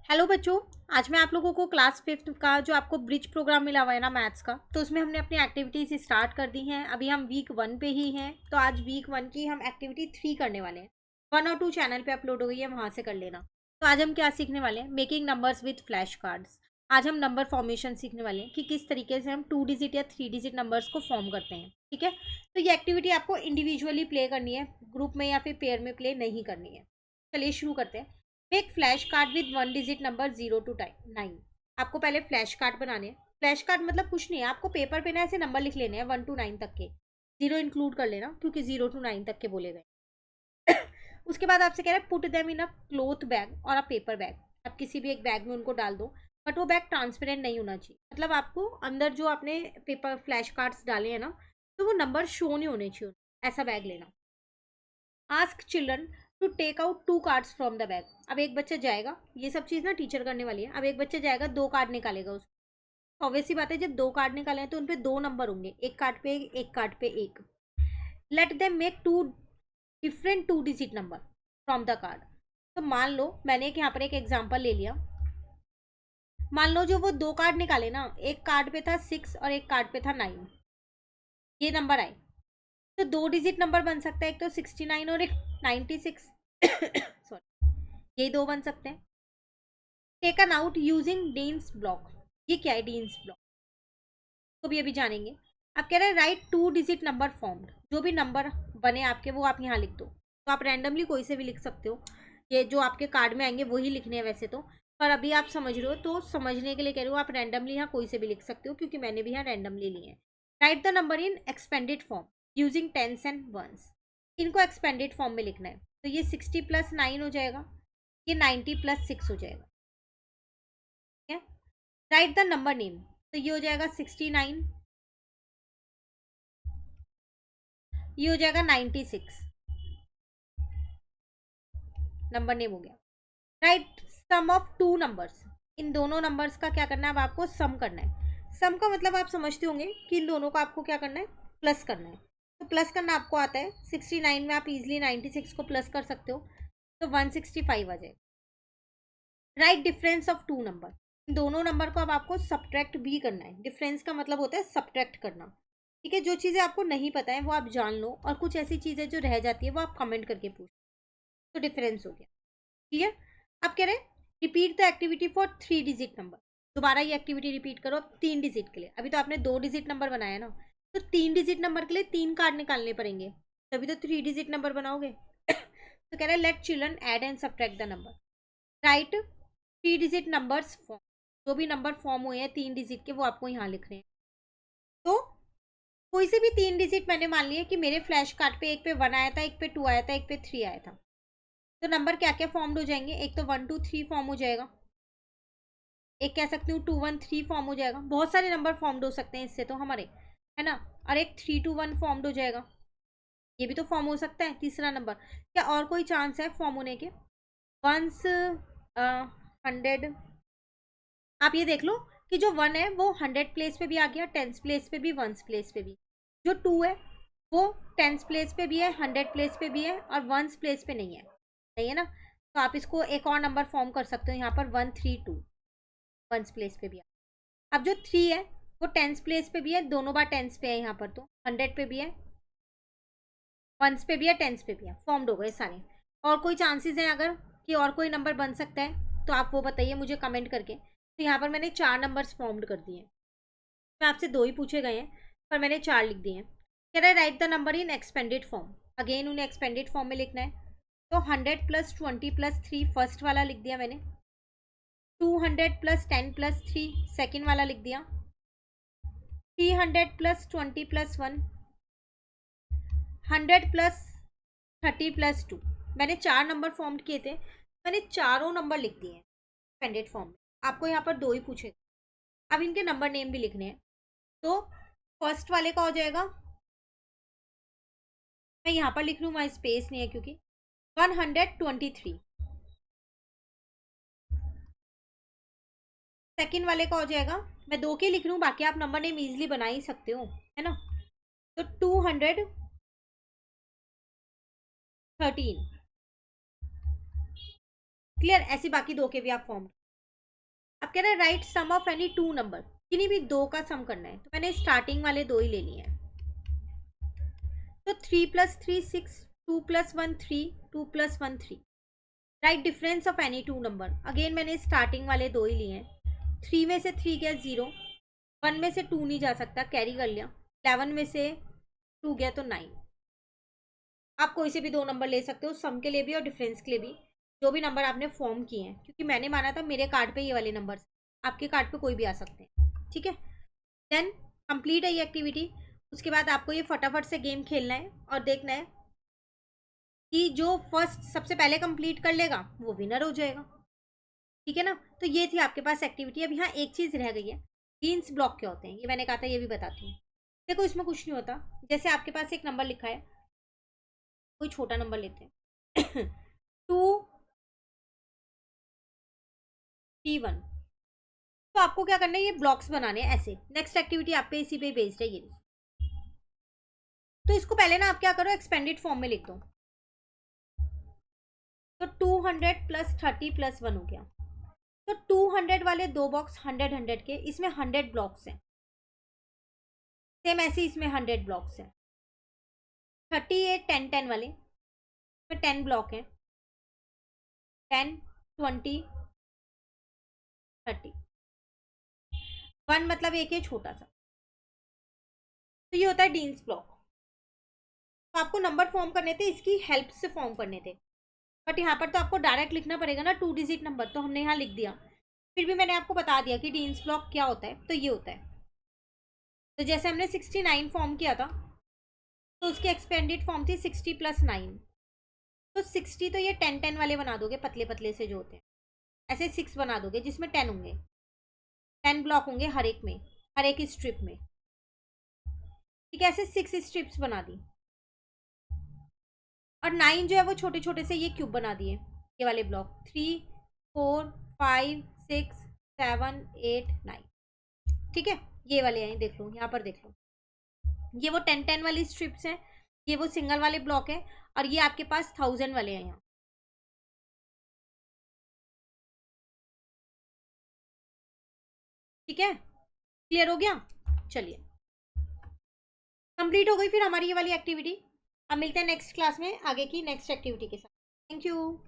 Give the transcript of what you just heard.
Hello बच्चों। आज मैं आप लोगों को क्लास फिफ्थ का जो आपको ब्रिज प्रोग्राम मिला हुआ है ना मैथ्स का, तो उसमें हमने अपनी एक्टिविटीज़ स्टार्ट कर दी हैं। अभी हम वीक 1 पे ही हैं, तो आज वीक 1 की हम एक्टिविटी 3 करने वाले हैं। 1 और 2 चैनल पे अपलोड हो गई है, वहाँ से कर लेना। तो आज हम क्या सीखने वाले हैं? Making numbers with flash cards. आज हम नंबर फॉर्मेशन सीखने वाले हैं कि किस तरीके से हम 2 डिजिट या 3 डिजिट नंबर्स को फॉर्म करते हैं। ठीक है, तो ये एक्टिविटी आपको इंडिविजुअली प्ले करनी है, ग्रुप में या फिर पेयर में प्ले नहीं करनी है। चलिए शुरू करते हैं। Make flash card with 1 digit number 0 to 9। आपको पहले फ्लैश कार्ड बनाने हैं। फ्लैश कार्ड मतलब कुछ नहीं है, आपको पेपर पे ना ऐसे नंबर लिख लेने हैं 1 to 9 तक के। 0 इंक्लूड कर लेना क्योंकि 0 to 9 तक के बोले गए। उसके बाद आपसे कह रहे हैं put them in a cloth bag और अ पेपर बैग। आप किसी भी एक बैग में उनको डाल दो, बट वो बैग ट्रांसपेरेंट नहीं होना चाहिए। मतलब आपको अंदर जो आपने पेपर फ्लैश कार्ड्स डाले हैं ना, तो वो नंबर शो नहीं होने चाहिए, ऐसा बैग लेना। Ask children to take out 2 cards from the bag. अब एक बच्चा जाएगा, ये सब चीज़ ना टीचर करने वाली है। अब एक बच्चा जाएगा, 2 कार्ड निकालेगा। उसको ऑब्वियस सी बात है, जब 2 कार्ड निकाले हैं तो उन पे 2 नंबर होंगे, एक कार्ड पे एक कार्ड पे एक। Let them make 2 different 2 digit number from the card. तो मान लो मैंने एक यहाँ पर एक एग्जाम्पल ले लिया। मान लो जो वो 2 कार्ड निकाले ना, एक कार्ड पे था 6 और एक कार्ड पे था 9, ये नंबर आए। तो 2 डिजिट नंबर बन सकता है, एक तो 69 और एक 96। सॉरी, यही दो बन सकते हैं। Taken out using deans block. ये क्या है डीन्स ब्लॉक, तो भी अभी जानेंगे। आप कह रहे हैं राइट 2 डिजिट नंबर फॉर्म्ड। जो भी नंबर बने आपके वो आप यहाँ लिख दो। तो आप रैंडमली कोई से भी लिख सकते हो, ये जो आपके कार्ड में आएंगे वही लिखने हैं वैसे तो, पर अभी आप समझ रहे हो तो समझने के लिए कह रहे हो, आप रैंडमली यहाँ कोई से भी लिख सकते हो क्योंकि मैंने भी यहाँ रैंडमली लिए हैं। Write the number in expanded form using tens and ones. इनको एक्सपेंडेड फॉर्म में लिखना है। तो ये 60 + 9 हो जाएगा, ये 90 + 6 हो जाएगा। ठीक है, राइट द नंबर नेम। तो ये हो जाएगा 69, ये हो जाएगा 96। नंबर नेम हो गया। Write sum of 2 numbers. इन दोनों नंबर्स का क्या करना है, अब आपको सम करना है। सम का मतलब आप समझते होंगे कि इन दोनों का आपको क्या करना है, प्लस करना है। तो प्लस करना आपको आता है। 69 में आप इजिली 96 को प्लस कर सकते हो, तो 165 आ जाएगा। Write difference of 2 number. इन दोनों नंबर को अब आपको सब्ट्रैक्ट भी करना है। डिफरेंस का मतलब होता है सब्ट्रैक्ट करना। ठीक है, जो चीज़ें आपको नहीं पता है वो आप जान लो, और कुछ ऐसी चीज़ें जो रह जाती है वो आप कमेंट करके पूछ। तो डिफरेंस हो गया। क्लियर। अब कह रहे हैं repeat the activity for 3 digit number. दोबारा ये एक्टिविटी रिपीट करो अब 3 डिजिट के लिए। अभी तो आपने 2 डिजिट नंबर बनाया ना, तो 3 डिजिट नंबर के लिए 3 कार्ड निकालने पड़ेंगे, तभी तो 3 डिजिट नंबर बनाओगे। तो कह रहे हैं late children add and subtract the number. Right 3 digit numbers form. जो भी नंबर फॉर्म हुए हैं 3 डिजिट के वो आपको यहाँ लिखने हैं। तो कोई से भी 3 डिजिट मैंने मान लिया कि मेरे फ्लैश कार्ड पे एक पे 1 आया था, एक पे 2 आया था, एक पे 3 आया था। तो नंबर क्या क्या फॉर्म्ड हो जाएंगे, एक तो 1 2 3 फॉर्म हो जाएगा, एक कह सकती हूँ 2 1 3 फॉर्म हो जाएगा। बहुत सारे नंबर फॉर्म्ड हो सकते हैं इससे तो हमारे, है ना। और एक 3 2 1 फॉर्म्ड हो जाएगा, ये भी तो फॉर्म हो सकता है तीसरा नंबर। क्या और कोई चांस है फॉर्म होने के? वंस 100। आप ये देख लो कि जो 1 है वो 100 प्लेस पे भी आ गया, 10 प्लेस पे भी, 1 प्लेस पे भी। जो 2 है वो 10 प्लेस पे भी है, 100 प्लेस पे भी है, और 1 प्लेस पे नहीं है, नहीं है ना। तो आप इसको एक और नंबर फॉर्म कर सकते हो यहाँ पर 1 3 2, 1 प्लेस पे भी है। अब जो 3 है वो 10 प्लेस पे भी है, दोनों बार 10 पे है यहाँ पर, तो 100 पे भी है, 1 पे भी है, 10 पे भी है। फॉर्म्ड हो गए सारे। और कोई चांसेस हैं अगर कि और कोई नंबर बन सकता है तो आप वो बताइए मुझे कमेंट करके। तो यहाँ पर मैंने 4 नंबर्स फॉर्म्ड कर दिए हैं। मैं आपसे 2 ही पूछे गए हैं, पर मैंने 4 लिख दिए हैं। कह रहा है right the number in expanded form. Again उन्हें एक्सपेंडेड फॉर्म में लिखना है। तो 100 + 20 + 3 फर्स्ट वाला लिख दिया मैंने। 200 + 10 + 3 सेकेंड वाला लिख दिया। 300 + 20 + 1, 100 + 30 + 2। मैंने 4 नंबर फॉर्म किए थे, मैंने चारों नंबर लिख दिए हैं एक्सपेंडेड फॉर्म में। आपको यहाँ पर 2 ही पूछे। अब इनके नंबर नेम भी लिखने हैं। तो फर्स्ट वाले का हो जाएगा, मैं यहाँ पर लिख लूँ, वहाँ स्पेस नहीं है क्योंकि 123। सेकेंड वाले का हो जाएगा, मैं 2 के लिख लूँ, बाकी आप नंबर नेम इजीली बना ही सकते हो, है ना। तो 213। क्लियर। ऐसे बाकी 2 के भी आप फॉर्म। अब कह रहा है write sum of any two number, किन्हीं भी दो का सम करना है, तो मैंने स्टार्टिंग वाले दो ही ले लिए हैं। तो 3 + 3 6, 2 + 1 3, 2 + 1 3। Right difference of any two number, again मैंने स्टार्टिंग वाले दो ही लिए हैं। 3 में से 3 गया 0, 1 में से 2 नहीं जा सकता, कैरी कर लिया। 11 में से 2 गया तो 9। आप कोई से भी दो नंबर ले सकते हो, सम के लिए भी और डिफरेंस के लिए भी, जो भी नंबर आपने फॉर्म किए हैं, क्योंकि मैंने माना था मेरे कार्ड पे ये वाले नंबर, आपके कार्ड पे कोई भी आ सकते हैं, ठीक है। देन कंप्लीट है ये एक्टिविटी। उसके बाद आपको ये फटाफट से गेम खेलना है और देखना है कि जो फर्स्ट सबसे पहले कंप्लीट कर लेगा वो विनर हो जाएगा, ठीक है ना। तो ये थी आपके पास एक्टिविटी। अब यहाँ एक चीज़ रह गई है, बीन्स ब्लॉक क्या होते हैं, ये मैंने कहा था, ये भी बताती हूँ। देखो इसमें कुछ नहीं होता, जैसे आपके पास एक नंबर लिखा है, कोई छोटा नंबर लेते हैं 2 3 1। तो आपको क्या करना है, ये ब्लॉक्स बनाने हैं ऐसे। नेक्स्ट एक्टिविटी आप पे इसी पे बेस्ड है ये। तो इसको पहले ना आप क्या करो, एक्सपेंडेड फॉर्म में लिख दो। तो 200 + 30 + 1 हो गया। तो 200 वाले दो बॉक्स 100 100 के, इसमें 100 ब्लॉक्स हैं। सेम ऐसे इसमें 100 ब्लॉक्स हैं। 38 10 10 वाले, इसमें 10 ब्लॉक हैं, 10 20 30। 1 मतलब एक है छोटा सा, तो ये होता है डीन्स ब्लॉक। तो आपको नंबर फॉर्म करने थे, इसकी हेल्प से फॉर्म करने थे, बट यहाँ पर तो आपको डायरेक्ट लिखना पड़ेगा ना 2 डिजिट नंबर, तो हमने यहाँ लिख दिया। फिर भी मैंने आपको बता दिया कि डीन्स ब्लॉक क्या होता है, तो ये होता है। तो जैसे हमने 69 फॉर्म किया था, तो उसकी एक्सपेंडेड फॉर्म थी 60 + 9। तो 60 तो ये 10 10 वाले बना दोगे, पतले पतले से जो होते हैं, ऐसे 6 बना दोगे जिसमें 10 होंगे, 10 ब्लॉक होंगे हर एक में, हर एक स्ट्रिप में, ठीक है। ऐसे 6 स्ट्रिप्स बना दी। और 9 जो है वो छोटे छोटे से ये क्यूब बना दिए, ये वाले ब्लॉक 3 4 5 6 7 8 9, ठीक है। ये वाले हैं, देख लो यहाँ पर, देख लो ये वो 10 10 वाली स्ट्रिप्स हैं, ये वो सिंगल वाले ब्लॉक हैं, और ये आपके पास 1000 वाले हैं यहाँ, ठीक है। क्लियर हो गया, चलिए कंप्लीट हो गई फिर हमारी ये वाली एक्टिविटी। अब मिलते हैं नेक्स्ट क्लास में आगे की नेक्स्ट एक्टिविटी के साथ। Thank you.